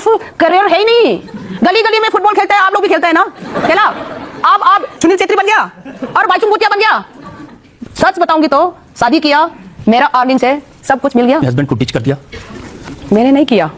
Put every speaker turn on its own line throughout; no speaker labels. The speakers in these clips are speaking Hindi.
सक्सेसफुल करियर है ही नहीं। गली गली में फुटबॉल खेलते हैं, आप लोग भी खेलते हैं ना, खेला। आप सुनील छेत्री बन गया और बाइचुंग भूतिया बन गया। सच बताऊंगी तो शादी किया, मेरा अर्निंग से सब कुछ मिल गया,
हस्बैंड को टीच कर दिया,
मैंने नहीं किया।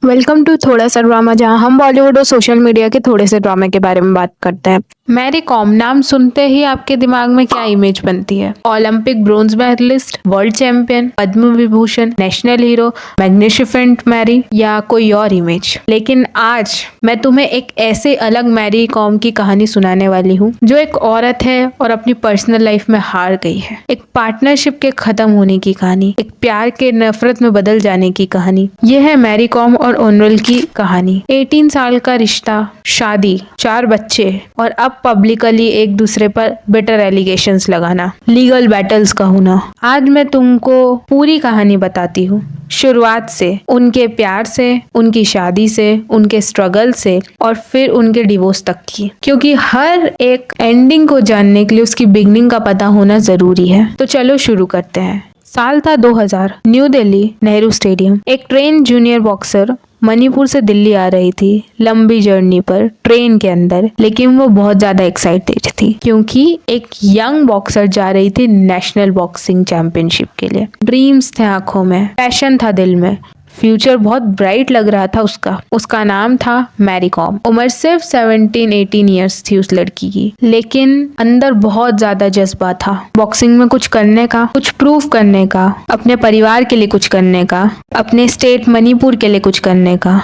वेलकम टू थोड़ा सा ड्रामा, जहां हम बॉलीवुड और सोशल मीडिया के थोड़े से ड्रामे के बारे में बात करते हैं। मैरी कॉम नाम सुनते ही आपके दिमाग में क्या इमेज बनती है? Olympic bronze medallist, world champion, Padma Vibhushan, national hero, magnificent Mary, या कोई और इमेज? लेकिन आज मैं तुम्हें एक ऐसे अलग मैरी कॉम की कहानी सुनाने वाली हूँ जो एक औरत है और अपनी पर्सनल लाइफ में हार गई है। एक पार्टनरशिप के खत्म होने की कहानी, एक प्यार के नफरत में बदल जाने की कहानी। यह है मैरी कॉम और ओनरल की कहानी। 18 साल का रिश्ता, शादी, 4 बच्चे और अब पब्लिकली एक दूसरे पर बिटर एलिगेशंस लगाना, लीगल बैटल्स का होना। आज मैं तुमको पूरी कहानी बताती हूँ, शुरुआत से, उनके प्यार से, उनकी शादी से, उनके स्ट्रगल से और फिर उनके डिवोर्स तक की, क्योंकि हर एक एंडिंग को जानने के लिए उसकी बिगनिंग का पता होना जरूरी है। तो चलो शुरू करते हैं। साल था 2000, न्यू दिल्ली, नेहरू स्टेडियम। एक ट्रेन जूनियर बॉक्सर मणिपुर से दिल्ली आ रही थी, लंबी जर्नी पर ट्रेन के अंदर, लेकिन वो बहुत ज्यादा एक्साइटेड थी क्योंकि एक यंग बॉक्सर जा रही थी नेशनल बॉक्सिंग चैंपियनशिप के लिए। ड्रीम्स थे आंखों में, पैशन था दिल में, फ्यूचर बहुत ब्राइट लग रहा था उसका नाम था मैरी कॉम। उम्र सिर्फ 17-18 ईयर्स थी उस लड़की की, लेकिन अंदर बहुत ज्यादा जज्बा था, बॉक्सिंग में कुछ करने का, कुछ प्रूव करने का, अपने परिवार के लिए कुछ करने का, अपने स्टेट मणिपुर के लिए कुछ करने का।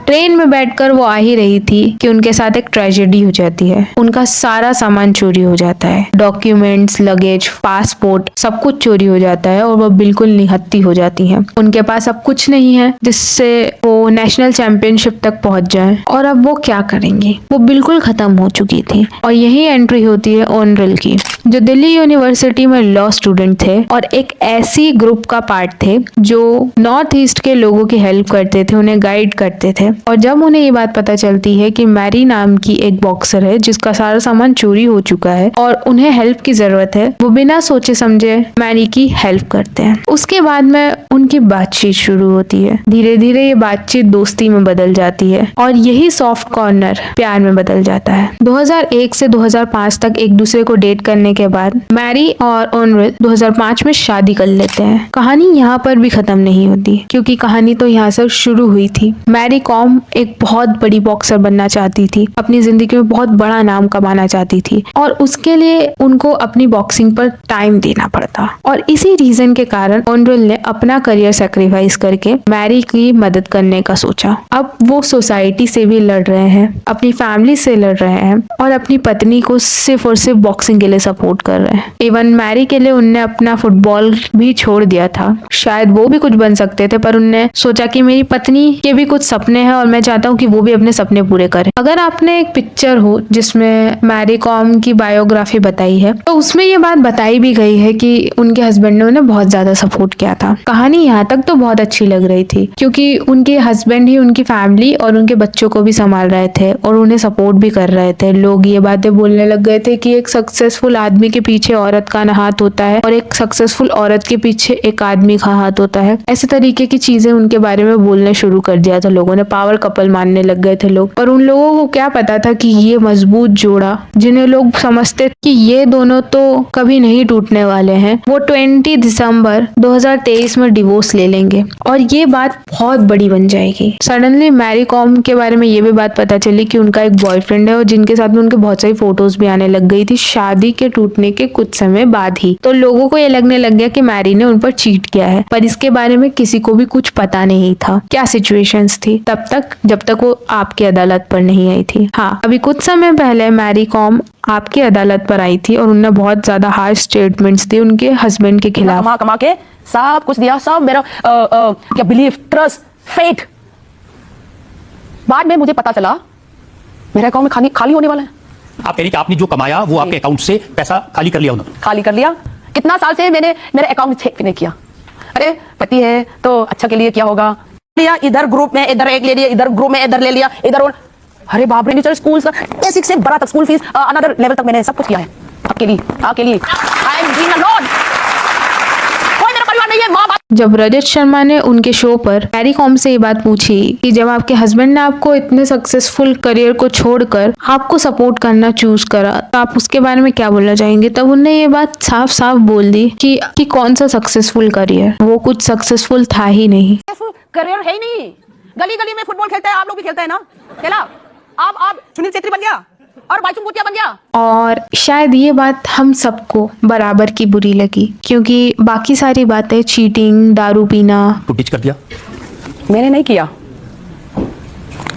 ट्रेन में बैठकर वो आ ही रही थी कि उनके साथ एक ट्रेजेडी हो जाती है। उनका सारा सामान चोरी हो जाता है, डॉक्यूमेंट्स, लगेज, पासपोर्ट, सब कुछ चोरी हो जाता है और वो बिल्कुल निहत्ती हो जाती हैं। उनके पास अब कुछ नहीं है जिससे वो नेशनल चैंपियनशिप तक पहुंच जाए, और अब वो क्या करेंगी? वो बिल्कुल खत्म हो चुकी थी। और यही एंट्री होती है ओनरल की, जो दिल्ली यूनिवर्सिटी में लॉ स्टूडेंट थे और एक ऐसी ग्रुप का पार्ट थे जो नॉर्थ ईस्ट के लोगों की हेल्प करते थे, उन्हें गाइड करते थे। और जब उन्हें ये बात पता चलती है कि मैरी नाम की एक बॉक्सर है जिसका सारा सामान चोरी हो चुका है और उन्हें हेल्प की जरूरत है, वो बिना सोचे समझे मैरी की हेल्प करते हैं। उसके बाद में उनकी बातचीत शुरू होती है। धीरे धीरे ये बातचीत दोस्ती में बदल जाती है और यही सॉफ्ट कॉर्नर प्यार में बदल जाता है। 2001 से 2005 तक एक दूसरे को डेट करने के बाद मैरी और ओनरल 2005 में शादी कर लेते हैं। कहानी यहाँ पर भी खत्म नहीं होती, क्योंकि कहानी तो यहाँ से शुरू हुई थी। मैरी कॉम एक बहुत बड़ी बॉक्सर बनना चाहती थी, अपनी जिंदगी में बहुत बड़ा नाम कमाना चाहती थी, और उसके लिए उनको अपनी बॉक्सिंग पर टाइम देना पड़ता। और इसी रीजन के कारण ओनरल ने अपना करियर सैक्रिफाइस करके मैरी की मदद करने का सोचा। अब वो सोसाइटी से भी लड़ रहे हैं, अपनी फैमिली से लड़ रहे हैं और अपनी पत्नी को सिर्फ और सिर्फ बॉक्सिंग के लिए सपोर्ट कर रहे हैं। इवन मैरी के लिए उनने अपना फुटबॉल भी छोड़ दिया था। शायद वो भी कुछ बन सकते थे, पर उनने सोचा कि मेरी पत्नी के भी कुछ सपने हैं और मैं चाहता हूँ कि वो भी अपने सपने पूरे करे। अगर आपने एक पिक्चर हो जिसमें मैरी कॉम की बायोग्राफी बताई है, तो उसमें ये बात बताई भी गई है कि उनके हस्बैंड ने उन्हें बहुत ज्यादा सपोर्ट किया था। कहानी यहाँ तक तो बहुत अच्छी लग रही थी, क्योंकि उनके हस्बैंड ही उनकी फैमिली और उनके बच्चों को भी संभाल रहे थे और उन्हें सपोर्ट भी कर रहे थे। लोग ये बातें बोलने लग गए थे कि एक सक्सेसफुल आदमी के पीछे औरत का हाथ होता है और एक सक्सेसफुल औरत के पीछे एक आदमी का हाथ होता है। ऐसे तरीके की चीजें उनके बारे में बोलने शुरू कर दिया था लोगों ने। पावर कपल मानने लग गए थे लोग, पर उन लोगों को क्या पता था कि ये मजबूत जोड़ा, जिन्हें लोग समझते कि ये दोनों तो कभी नहीं टूटने वाले हैं, वो 20 दिसंबर 2023 में डिवोर्स ले लेंगे और ये बात बहुत बड़ी बन जाएगी। सडनली मैरी कॉम के बारे में ये भी बात पता चली कि उनका एक बॉयफ्रेंड है और जिनके साथ में उनके बहुत सारी फोटोज भी आने लग गई थी शादी के टूटने के कुछ समय बाद ही। तो लोगों को ये लगने लग गया कि मैरी ने उन पर चीट किया है, पर इसके बारे में किसी को भी कुछ पता नहीं था क्या सिचुएशंस थी तब तक, जब तक वो आपकी अदालत पर नहीं आई थी। हाँ, अभी कुछ समय पहले मैरी कॉम आपकी अदालत पर आई थी और उन्होंने बहुत ज्यादा हार्श स्टेटमेंट्स दिए उनके हस्बैंड के खिलाफ।
कमा के सब कुछ दिया, सब मेरा क्या बिलीफ, ट्रस्ट, फेथ। बाद में मुझे पता चला मेरा अकाउंट में खाली होने वाला है।
आप कह रही कि आपने जो कमाया वो आपके अकाउंट से पैसा खाली कर लिया उन्होंने?
खाली कर लिया। कितना साल से मैंने मेरे अकाउंट में चेक नहीं किया। अरे पति है तो अच्छा के लिए क्या होगा, लिया इधर ग्रुप में, इधर एक ले लिया, इधर ग्रुप में इधर ले लिया, इधर और अरे बाप रे, नीचे स्कूल से बेसिक से बड़ा तक स्कूल फीस अनदर लेवल तक मैंने सब कुछ किया है आपके लिए। I am doing a lot. कोई मेरा परिवार नहीं है, माँ बाप
जब रजत शर्मा ने उनके शो पर मैरी कॉम से ये बात पूछी कि जब आपके हस्बैंड ने आपको इतने सक्सेसफुल करियर को छोड़कर आपको सपोर्ट करना चूज करा तो आप उसके बारे में क्या बोलना चाहेंगे, तब उन्होंने ये बात साफ साफ बोल दी कि कौन सा सक्सेसफुल करियर, वो कुछ सक्सेसफुल था ही नहीं।
करियर है ही नहीं। गली गली में फुटबॉल खेलता है, आप लोग भी खेलते हैं ना, खेला। आप सुनील छेत्री बन गया और बाइचुंग भूटिया बन गया।
और शायद ये बात हम सबको बराबर की बुरी लगी, क्योंकि बाकी सारी बातें, चीटिंग, दारू पीना,
को डिच कर दिया।
मैंने नहीं किया,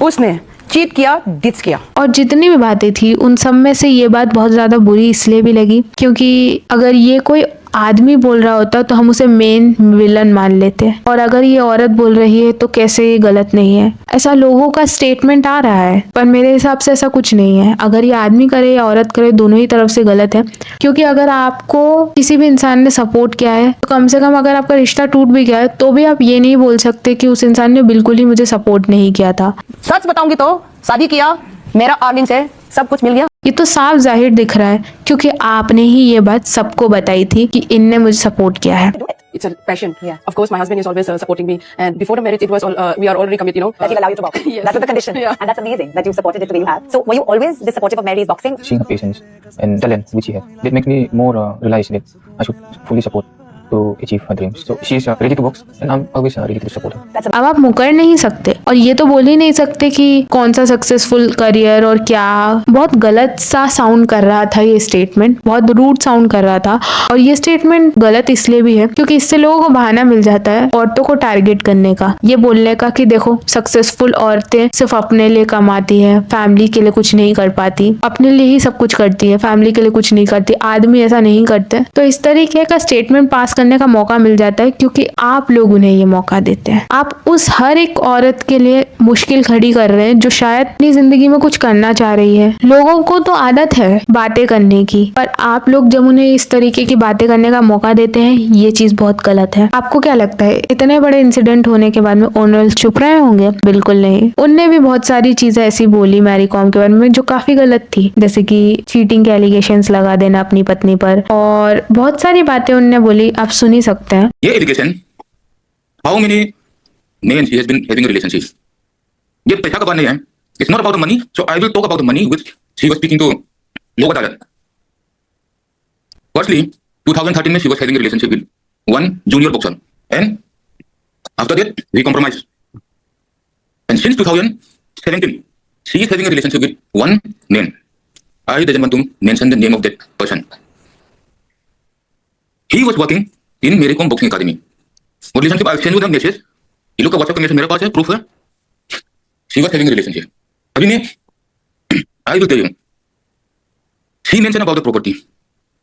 उसने चीट किया, डिच किया।
और जितनी भी बातें थी उन सब में से ये बात बहुत ज्यादा बुरी इसलिए भी लगी क्योंकि अगर ये कोई आदमी बोल रहा होता तो हम उसे मेन विलन मान लेते, और अगर ये औरत बोल रही है तो कैसे ये गलत नहीं है, ऐसा लोगों का स्टेटमेंट आ रहा है। पर मेरे हिसाब से ऐसा कुछ नहीं है। अगर ये आदमी करे या औरत करे, दोनों ही तरफ से गलत है। क्योंकि अगर आपको किसी भी इंसान ने सपोर्ट किया है तो कम से कम अगर आपका रिश्ता टूट भी गया है तो भी आप ये नहीं बोल सकते कि उस इंसान ने बिल्कुल ही मुझे सपोर्ट नहीं किया था।
सच बताऊंगी तो शादी किया, मेरा अर्निंग से सब कुछ मिल गया।
ये तो साफ जाहिर दिख रहा है क्योंकि आपने ही ये बात सबको बताई थी कि इनने मुझे सपोर्ट किया है।
It's a passion. Yeah. Of course, my husband is always supporting me. And before the marriage, it was all, we are already committed, you know.
That he'll allow you to box.
Yes.
That was the condition.
Yeah.
And that's amazing that you supported it the way you have. So were you always this supportive of Mary's boxing?
Seeing her patience and talent which she has, that makes me more realize that I should fully support to achieve her dreams. So she is ready to box and I'm always ready to support her.
अब आप मुकर नहीं सकते और ये तो बोल ही नहीं सकते कि कौन सा सक्सेसफुल करियर और क्या। बहुत गलत सा साउंड कर रहा था ये स्टेटमेंट, बहुत रूड साउंड कर रहा था। और ये स्टेटमेंट गलत इसलिए भी है क्योंकि इससे लोगों को बहाना मिल जाता है औरतों को टारगेट करने का, ये बोलने का कि देखो सक्सेसफुल औरतें सिर्फ अपने लिए कमाती है, फैमिली के लिए कुछ नहीं कर पाती, अपने लिए ही सब कुछ करती है, फैमिली के लिए कुछ नहीं करती, आदमी ऐसा नहीं करते। तो इस तरीके का स्टेटमेंट पास करने का मौका मिल जाता है क्योंकि आप लोग उन्हें ये मौका देते हैं। आप उस हर एक औरत के लिए मुश्किल खड़ी कर रहे हैं जो शायद अपनी जिंदगी में कुछ करना चाह रही है। लोगों को तो आदत है बातें करने की, पर आप लोग जब उन्हें इस तरीके की बातें करने का मौका देते हैं, ये चीज बहुत गलत है। आपको क्या लगता है इतने बड़े इंसिडेंट होने के बाद में ओनर चुप रहे होंगे? बिल्कुल नहीं। उनने भी बहुत सारी चीजें ऐसी बोली मैरी कॉम के बारे में जो काफी गलत थी, जैसे कि चीटिंग के एलिगेशंस लगा देना अपनी पत्नी पर, और बहुत सारी बातें उनने बोली, आप सुन ही सकते हैं।
ये education how many men she has been having a relationship, ये पैसा का बात नहीं है, it's not about the money, so I will talk about the money which she was speaking to लोक अदालत। Firstly, 2013 में she was having a relationship with one junior boxer and after that we compromised, and since 2017 she is having a relationship with one man. I doesn't want to mention the name of that person. He was working in Mary Kom Boxing Academy. और relationship I send you the message, ये लोग का व्हाट्सएप का मैसेज मेरे पास है, प्रूफ है। She was having a relationship. अभी मैं I will tell you, she mention about the property,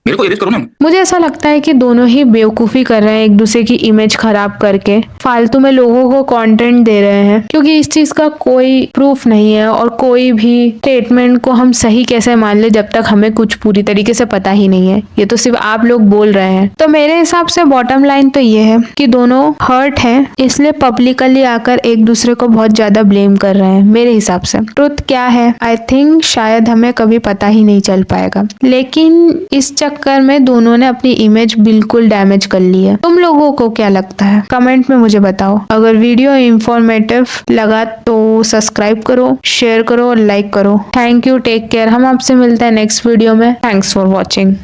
मेरे को अरेस्ट करो ना।
मुझे ऐसा लगता है कि दोनों ही बेवकूफ़ी कर रहे हैं, एक दूसरे की इमेज खराब करके फालतू में लोगों को कंटेंट दे रहे हैं, क्योंकि इस चीज का कोई प्रूफ नहीं है और कोई भी स्टेटमेंट को हम सही कैसे मान ले जब तक हमें कुछ पूरी तरीके से पता ही नहीं है। ये तो सिर्फ आप लोग बोल रहे हैं। तो मेरे हिसाब से बॉटम लाइन तो ये है कि दोनों हर्ट हैं, इसलिए पब्लिकली आकर एक दूसरे को बहुत ज्यादा ब्लेम कर रहे हैं। मेरे हिसाब से ट्रुथ क्या है, आई थिंक शायद हमें कभी पता ही नहीं चल पाएगा, लेकिन इस चक्कर में दोनों ने अपनी इमेज बिल्कुल डैमेज कर ली है। तुम लोगों को क्या लगता है कमेंट में मुझे बताओ। अगर वीडियो इंफॉर्मेटिव लगा तो सब्सक्राइब करो, शेयर करो और लाइक करो। Thank you, take care. हम आपसे मिलते हैं नेक्स्ट वीडियो में। Thanks for watching.